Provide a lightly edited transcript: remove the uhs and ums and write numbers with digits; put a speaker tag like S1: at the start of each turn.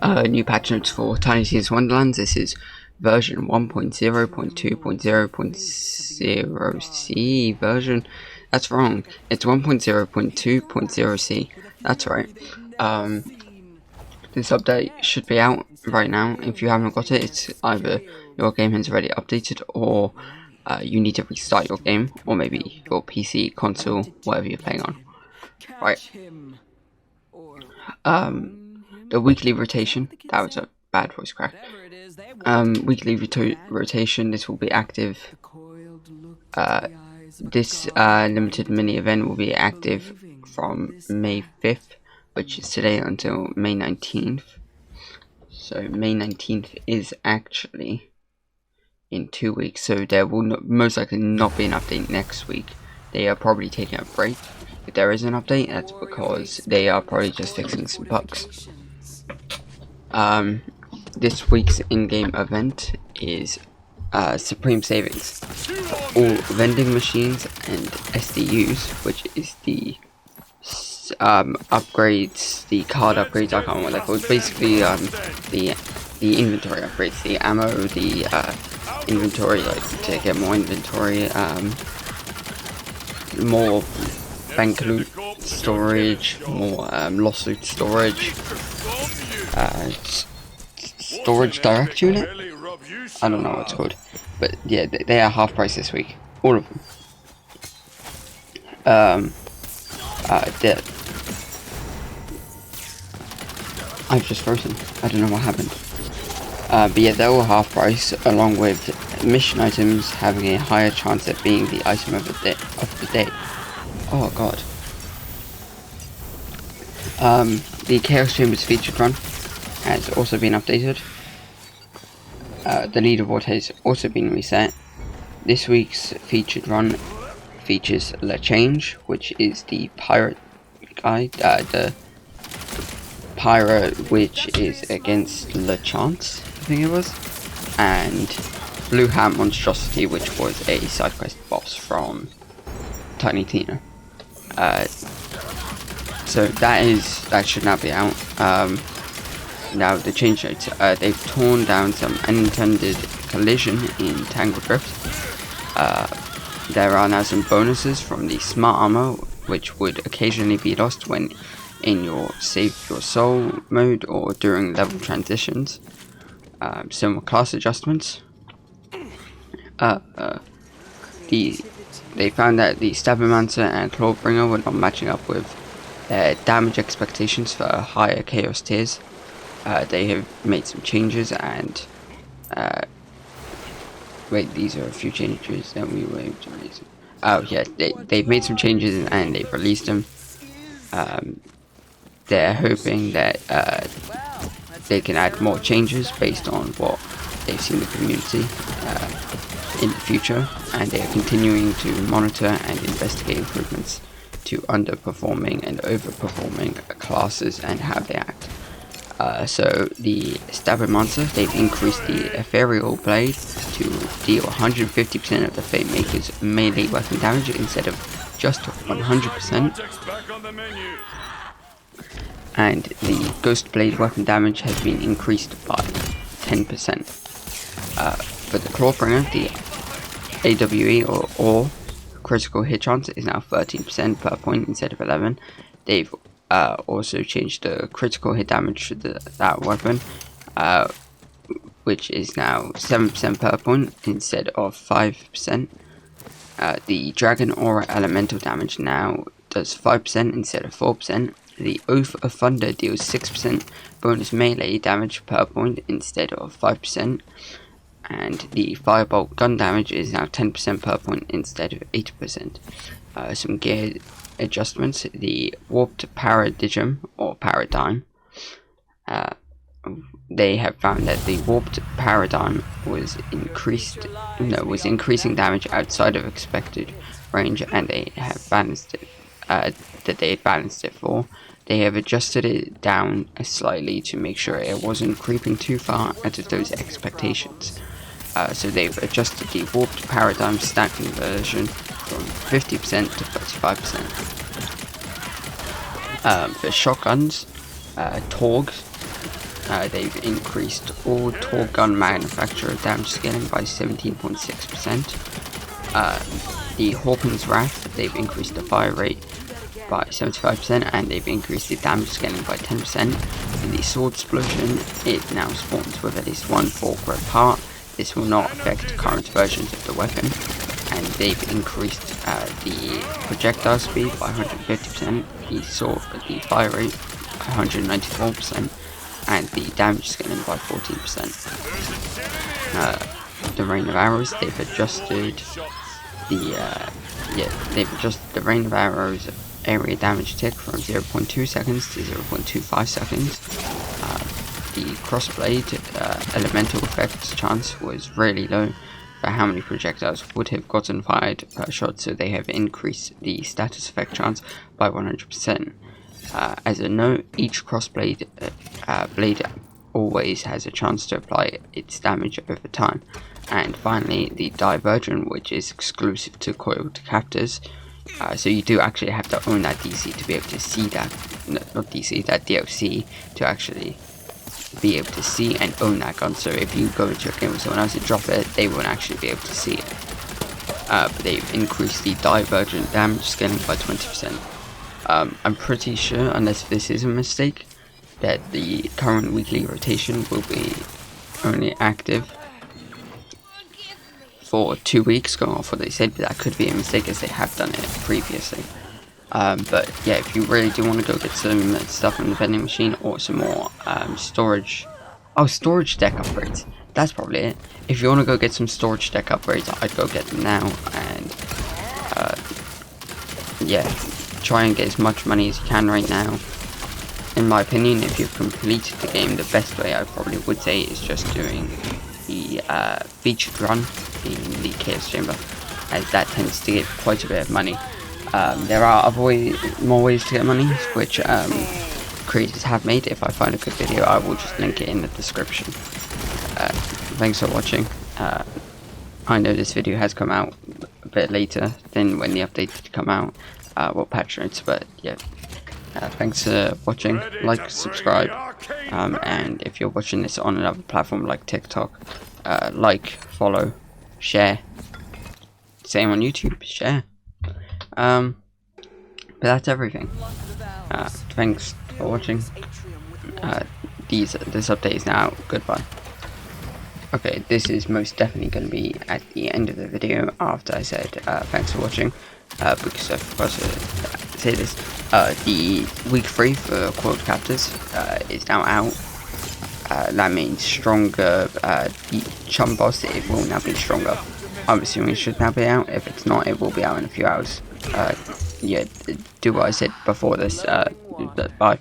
S1: New patch notes for Tiny Tina's Wonderlands. This is version 1.0.2.0.0C version. That's wrong. It's 1.0.2.0C. That's right. This update should be out right now. If you haven't got it, it's either your game has already updated, or you need to restart your game, or maybe your PC, console, whatever you're playing on. Right. The weekly rotation. That was a bad voice crack. Weekly rotation. This will be active. This limited mini event will be active from May 5th, which is today, until May 19th. So May 19th is actually in 2 weeks, so there will most likely not be an update next week. They are probably taking a break. If there is an update, that's because they are probably just fixing some bugs. This week's in-game event is Supreme Savings. All vending machines and SDUs, which is the upgrades, the card upgrades, I can't remember what they're called. Basically, the inventory upgrades, the ammo, the inventory, like to get more inventory, more bank loot storage, more lawsuit storage, storage direct unit. I don't know what it's called, but yeah, they are half price this week, all of them. I've just frozen. I don't know what happened. But yeah, they're all half price, along with mission items having a higher chance at being the item of the day. Oh god. The Chaos Chambers featured run has also been updated. The leaderboard has also been reset. This week's featured run features Le Change, which is the pirate guy, the pirate which is against Le Chance, I think it was, and Blue Hat Monstrosity, which was a side quest boss from Tiny Tina. So that should now be out. Now the change notes, they've torn down some unintended collision in Tangle Drift. There are now some bonuses from the Smart Armor, which would occasionally be lost when in your Save Your Soul mode or during level transitions. Some class adjustments. They found that the Stabbermancer and Clawbringer were not matching up with their damage expectations for higher Chaos tiers. They have made some changes, and wait, these are a few changes that we were able to release. Oh yeah, they've made some changes and they've released them. They're hoping that they can add more changes based on what they've seen in the community in the future, and they are continuing to monitor and investigate improvements to underperforming and overperforming classes and how they act. So the Stabber Monster, they've increased the Ethereal Blade to deal 150% of the Fate Maker's melee weapon damage instead of just 100%. And the Ghost Blade weapon damage has been increased by 10%. For the Clawbringer, the AWE or critical hit chance is now 13% per point instead of 11. They've also changed the critical hit damage to that weapon, which is now 7% per point instead of 5%. The Dragon Aura elemental damage now does 5% instead of 4%. The Oath of Thunder deals 6% bonus melee damage per point instead of 5%. And the Firebolt gun damage is now 10% per point instead of 8%. Some gear adjustments. The Warped Paradigm or Paradigm. They have found that the Warped Paradigm was increasing damage outside of expected range, and they have balanced it. That they had balanced it for. They have adjusted it down slightly to make sure it wasn't creeping too far out of those expectations. So they've adjusted the Warped Paradigm stat conversion from 50% to 35%. For shotguns, Torgs, they've increased all tall gun manufacturer damage scaling by 17.6%. The Hawkins Wrath, they've increased the fire rate by 75%, and they've increased the damage scaling by 10%. In the Sword Explosion, it now spawns with at least one full grip part. This will not affect current versions of the weapon. And they've increased the projectile speed by 150%, the fire rate by 194%, and the damage scaling by 14%. The rain of arrows, they've adjusted the rain of arrows area damage tick from 0.2 seconds to 0.25 seconds. The crossblade elemental effects chance was really low for how many projectiles would have gotten fired per shot, so they have increased the status effect chance by 100%. As a note, each crossblade blade always has a chance to apply its damage over time. And finally, the divergent, which is exclusive to coiled captors. So you do actually have to own that DC to be able to see that, not DC, that DLC to actually be able to see and own that gun. So if you go into a game with someone else and drop it, they won't actually be able to see it. But they've increased the divergent damage scaling by 20%. I'm pretty sure, unless this is a mistake, that the current weekly rotation will be only active for 2 weeks, going off what they said, but that could be a mistake as they have done it previously. But yeah, if you really do want to go get some stuff on the vending machine or some more storage deck upgrades, that's probably it. If you want to go get some storage deck upgrades, I'd go get them now, and yeah, try and get as much money as you can right now. In my opinion, if you've completed the game, the best way I probably would say is just doing the featured run in the Chaos Chamber, as that tends to get quite a bit of money. There are more ways to get money, which creators have made. If I find a good video, I will just link it in the description. Thanks for watching. I know this video has come out a bit later than when the update did come out, patch notes, but yeah. Thanks for watching. Like, subscribe, and if you're watching this on another platform like TikTok, like, follow, share. Same on YouTube, share. But that's everything. Thanks for watching. This update is now out. Goodbye. Okay, this is most definitely going to be at the end of the video after I said thanks for watching, because I forgot to say this. The week 3 for coiled captors is now out. That means stronger. The chum boss, it will now be stronger. I'm assuming it should now be out. If it's not, it will be out in a few hours. Yeah, do what I said before this. Bye.